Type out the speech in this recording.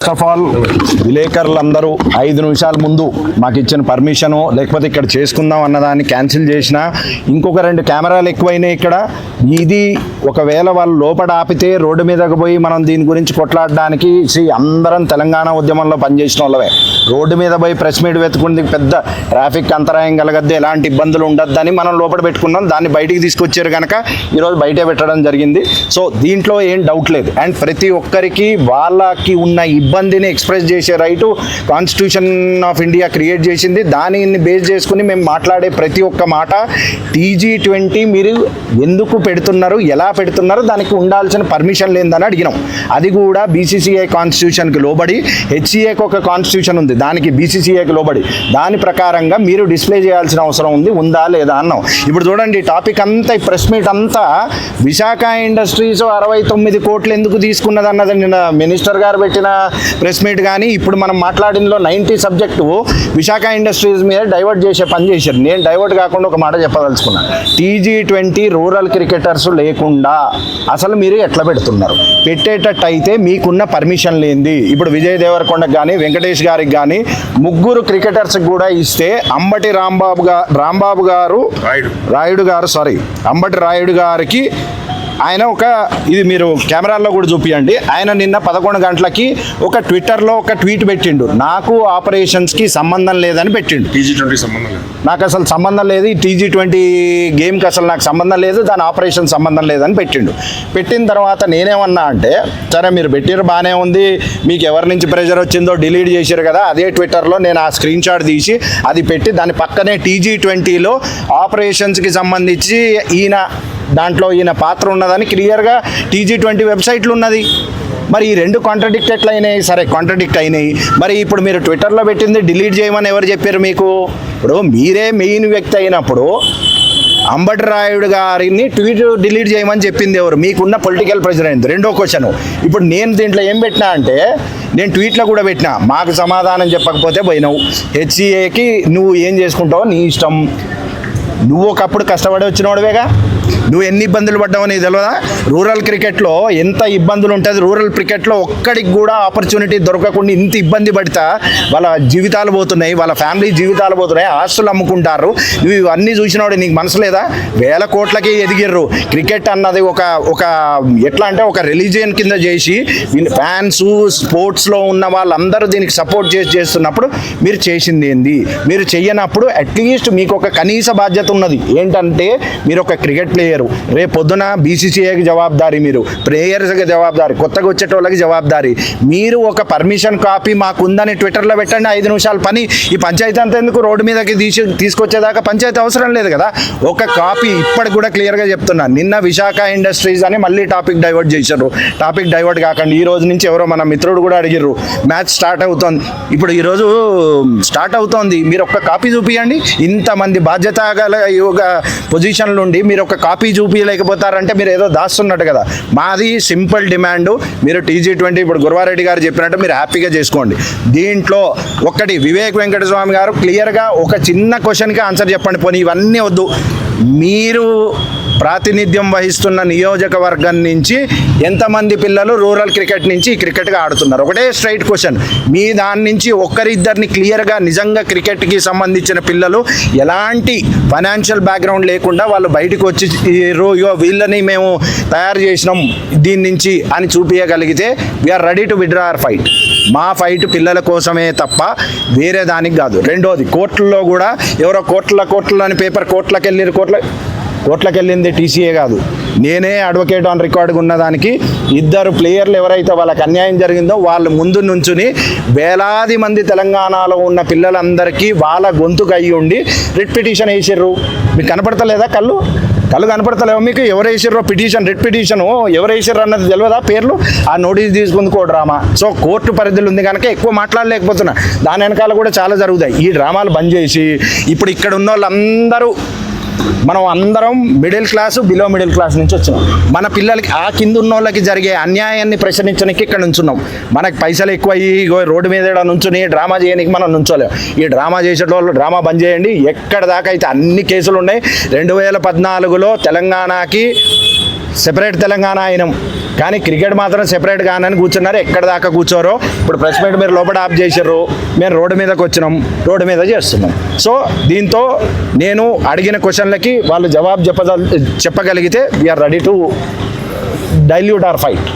First of all విలేకరులందరూ 5 నిమిషాల ముందు మాకు ఇచ్చిన పర్మిషను లేకపోతే ఇక్కడ చేసుకుందాం అన్నదాన్ని క్యాన్సిల్ చేసిన ఇంకొక 2 కెమెరాలు ఎక్కువైనాయి ఇక్కడ. ఇది ఒకవేళ వాళ్ళు లోపల ఆపితే రోడ్డు మీదకి పోయి మనం దీని గురించి కొట్లాడడానికి అందరం తెలంగాణ ఉద్యమంలో పనిచేసిన వాళ్ళమే. రోడ్డు మీద పోయి ప్రెస్ మీట్ వెతుకుంది పెద్ద ట్రాఫిక్ అంతరాయం కలగద్దు, ఎలాంటి ఇబ్బందులు ఉండద్దని మనం లోపల పెట్టుకున్నాం. దాన్ని బయటికి తీసుకొచ్చారు కనుక ఈరోజు బయటే పెట్టడం జరిగింది. సో దీంట్లో ఏం డౌట్ లేదు. అండ్ ప్రతి ఒక్కరికి వాళ్ళకి ఉన్న ఇబ్బందిని ఎక్స్ప్రెస్ చేసే right constitution of India create చేసింది. దానిని బేస్ చేసుకుని మేము మాట్లాడే ప్రతి ఒక్క మాట TG20 మీరు ఎందుకు పెడుతున్నారు, ఎలా పెడుతున్నారు, దానికి ఉండాల్సిన పర్మిషన్ లేదని అడిగినాం. అది కూడా BCCI కాన్స్టిట్యూషన్కి లోబడి, HCAకి ఒక కాన్స్టిట్యూషన్ ఉంది, దానికి BCCIకి లోబడి దాని ప్రకారంగా మీరు డిస్ప్లే చేయాల్సిన అవసరం ఉంది, ఉందా లేదా అన్నాం. ఇప్పుడు చూడండి టాపిక్ అంతా, ఈ ప్రెస్ మీట్ అంతా విశాఖ ఇండస్ట్రీస్ 69 కోట్లు ఎందుకు తీసుకున్నది అన్నది నిన్న మినిస్టర్ గారు పెట్టిన ప్రెస్ మీట్. కానీ ఇప్పుడు మనం మాట్లాడినలో 90 సబ్జెక్టు విశాఖ ఇండస్ట్రీస్ మీద డైవర్ట్ చేసే పని చేశారు. నేను డైవర్ట్ కాకుండా ఒక మాట చెప్పదలుచుకున్నాను. TG20 రూరల్ క్రికెటర్స్ లేకుండా అసలు మీరు ఎట్లా పెడుతున్నారు? పెట్టేటట్టు అయితే మీకున్న పర్మిషన్ లేనిది ఇప్పుడు విజయ్ దేవరకొండకు కానీ వెంకటేష్ గారికి కానీ 3 క్రికెటర్స్కి కూడా ఇస్తే అంబటి అంబటి రాయుడు గారికి ఆయన ఇది మీరు కెమెరాల్లో కూడా చూపించండి. ఆయన నిన్న 11 గంటలకి ఒక ట్విట్టర్లో ఒక ట్వీట్ పెట్టిండు, నాకు ఆపరేషన్స్కి సంబంధం లేదని పెట్టిండు. TG20 సంబంధం లేదు, నాకు అసలు సంబంధం లేదు, ఈ TG20 గేమ్కి అసలు నాకు సంబంధం లేదు, దాని ఆపరేషన్ సంబంధం లేదని పెట్టిండు. పెట్టిన తర్వాత నేనేమన్నా అంటే, సరే మీరు పెట్టిరు బాగానే ఉంది, మీకు ఎవరి నుంచి ప్రెషర్ వచ్చిందో డిలీట్ చేశారు కదా, అదే ట్విట్టర్లో నేను ఆ స్క్రీన్ షాట్ తీసి అది పెట్టి దాని పక్కనే TG20లో ఆపరేషన్స్కి సంబంధించి దాంట్లో ఈయన పాత్ర ఉన్నదని క్లియర్గా TG20 వెబ్సైట్లు ఉన్నది. మరి ఈ 2 కాంట్రడిక్ట్ ఎట్లయినాయి? సరే కాంట్రడిక్ట్ అయినాయి. మరి ఇప్పుడు మీరు ట్విట్టర్లో పెట్టింది డిలీట్ చేయమని ఎవరు చెప్పారు మీకు? ఇప్పుడు మీరే మెయిన్ వ్యక్తి అయినప్పుడు అంబటి రాయుడు గారిని ట్వీట్ డిలీట్ చేయమని చెప్పింది ఎవరు? మీకున్న పొలిటికల్ ప్రెషర్ అయింది. రెండో క్వశ్చన్, ఇప్పుడు నేను దీంట్లో ఏం పెట్టినా అంటే, నేను ట్వీట్లో కూడా పెట్టినా, మాకు సమాధానం చెప్పకపోతే పోయినావు, HCAకి నువ్వు ఏం చేసుకుంటావో నీ ఇష్టం, నువ్వు ఒకప్పుడు కష్టపడి వచ్చినవాడువేగా, నువ్వు ఎన్ని ఇబ్బందులు పడ్డావో నీకు తెలియదా? రూరల్ క్రికెట్లో ఎంత ఇబ్బందులు ఉంటుంది, రూరల్ క్రికెట్లో ఒక్కడికి కూడా ఆపర్చునిటీ దొరకకుండా ఇంత ఇబ్బంది పడితే వాళ్ళ జీవితాలు పోతున్నాయి, వాళ్ళ ఫ్యామిలీ జీవితాలు పోతున్నాయి, ఆస్తులు అమ్ముకుంటారు. నువ్వు ఇవన్నీ చూసినవాడు నీకు మనసు లేదా? 1000 కోట్లకి ఎదిగిర్రు. క్రికెట్ అన్నది ఒక ఎట్లా అంటే ఒక రిలీజియన్ కింద చేసి ఫ్యాన్స్ స్పోర్ట్స్లో ఉన్న వాళ్ళందరూ దీనికి సపోర్ట్ చేస్తున్నప్పుడు మీరు చేసింది ఏంది? మీరు చెయ్యనప్పుడు అట్లీస్ట్ మీకు ఒక కనీస బాధ్యత ఉన్నది. ఏంటంటే మీరు ఒక క్రికెట్ ప్లేయర్, రేపు పొద్దున BCCIకి జవాబారి, మీరు ప్లేయర్స్కి జవాబారి, కొత్తగా వచ్చేటోళ్ళకి జవాబారి. మీరు ఒక పర్మిషన్ కాపీ మాకుందని ట్విట్టర్లో పెట్టండి, 5 నిమిషాల పని. ఈ పంచాయతీ అంతా ఎందుకు రోడ్డు మీదకి తీసుకొచ్చేదాకా పంచాయతీ అవసరం లేదు కదా. ఒక కాపీ ఇప్పటికి కూడా క్లియర్గా చెప్తున్నా. నిన్న విశాఖ ఇండస్ట్రీస్ అని మళ్ళీ టాపిక్ డైవర్ట్ చేశారు. టాపిక్ డైవర్ట్ కాకండి, ఈ రోజు నుంచి ఎవరో మన మిత్రుడు కూడా అడిగిర్రు, మ్యాచ్ స్టార్ట్ అవుతోంది, ఇప్పుడు ఈరోజు స్టార్ట్ అవుతోంది, మీరు ఒక కాపీ చూపించండి. ఇంతమంది బాధ్యత గల పొజిషన్లు ఉండి మీరు ఒక కాపీ చూపించలేకపోతారంటే మీరు ఏదో దాస్తున్నట్టు కదా. మాది సింపుల్ డిమాండ్, మీరు TG20 ఇప్పుడు గురవారెడ్డి గారు చెప్పినట్టు మీరు హ్యాపీగా చేసుకోండి. దీంట్లో ఒక్కటి వివేక్ వెంకటస్వామి గారు క్లియర్గా ఒక చిన్న క్వశ్చన్కి ఆన్సర్ చెప్పండి. పోనీ ఇవన్నీ వద్దు, మీరు ప్రాతినిధ్యం వహిస్తున్న నియోజకవర్గం నుంచి ఎంతమంది పిల్లలు రూరల్ క్రికెట్ నుంచి ఈ క్రికెట్గా ఆడుతున్నారు? ఒకటే స్ట్రైట్ క్వశ్చన్. మీ దాని నుంచి ఒక్కరిద్దరిని క్లియర్గా నిజంగా క్రికెట్కి సంబంధించిన పిల్లలు ఎలాంటి ఫైనాన్షియల్ బ్యాక్గ్రౌండ్ లేకుండా వాళ్ళు బయటకు వచ్చి వీళ్ళని మేము తయారు చేసినాం దీని నుంచి అని చూపించగలిగితే we are ready to withdraw our fight. మా ఫైట్ పిల్లల కోసమే తప్ప వేరే దానికి కాదు. రెండోది, కోర్టుల్లో కూడా ఎవరో కోర్టుల అని పేపర్ కోర్టులకు వెళ్ళింది TCA కాదు, నేనే అడ్వకేట్ ఆన్ రికార్డుగా ఉన్నదానికి 2 ప్లేయర్లు ఎవరైతే వాళ్ళకి అన్యాయం జరిగిందో వాళ్ళు ముందు నుంచుని వేలాది మంది తెలంగాణలో ఉన్న పిల్లలందరికీ వాళ్ళ గొంతుకు అయ్యి ఉండి రిట్ పిటిషన్ వేసిర్రు. మీకు కనపడతలేదా? కళ్ళు కనపడతలేవు మీకు? ఎవరు వేసిర్రో పిటిషన్, రిట్ పిటిషను ఎవరు వేసిర్రు అన్నది తెలియదా? పేర్లు ఆ నోటీస్ తీసుకుంది కో డ్రామా. సో కోర్టు పరిధులు ఉంది కనుక ఎక్కువ మాట్లాడలేకపోతున్నా. దాని వెనకాల కూడా చాలా జరుగుతాయి. ఈ డ్రామాలు బంద్ చేసి ఇప్పుడు ఇక్కడ ఉన్న వాళ్ళందరూ మనం అందరం middle class, below middle class నుంచి వచ్చినాం. మన పిల్లలకి ఆ కింద ఉన్న వాళ్ళకి జరిగే అన్యాయాన్ని ప్రశ్నించడానికి ఇక్కడ నుంచున్నాం. మనకు పైసలు ఎక్కువ అయ్యి రోడ్డు మీద నుంచుని డ్రామా చేయడానికి మనం నుంచోలేం. ఈ డ్రామా చేసేటోళ్ళు డ్రామా బంద్ చేయండి. ఎక్కడ దాకా అయితే అన్ని కేసులు ఉన్నాయి. 2014లో తెలంగాణకి సెపరేట్ తెలంగాణ అయినాం, కానీ క్రికెట్ మాత్రం సెపరేట్ కానని కూర్చున్నారు. ఎక్కడ దాకా కూర్చోరో ఇప్పుడు ప్రెస్ మీట్ మీరు లోపల ఆఫ్ చేసారు, మేము రోడ్డు మీదకి వచ్చినాం, రోడ్డు మీద చేస్తున్నాం. సో దీంతో నేను అడిగిన క్వశ్చన్లకి వాళ్ళు జవాబు చెప్పగలిగితే we are ready to dilute our fight.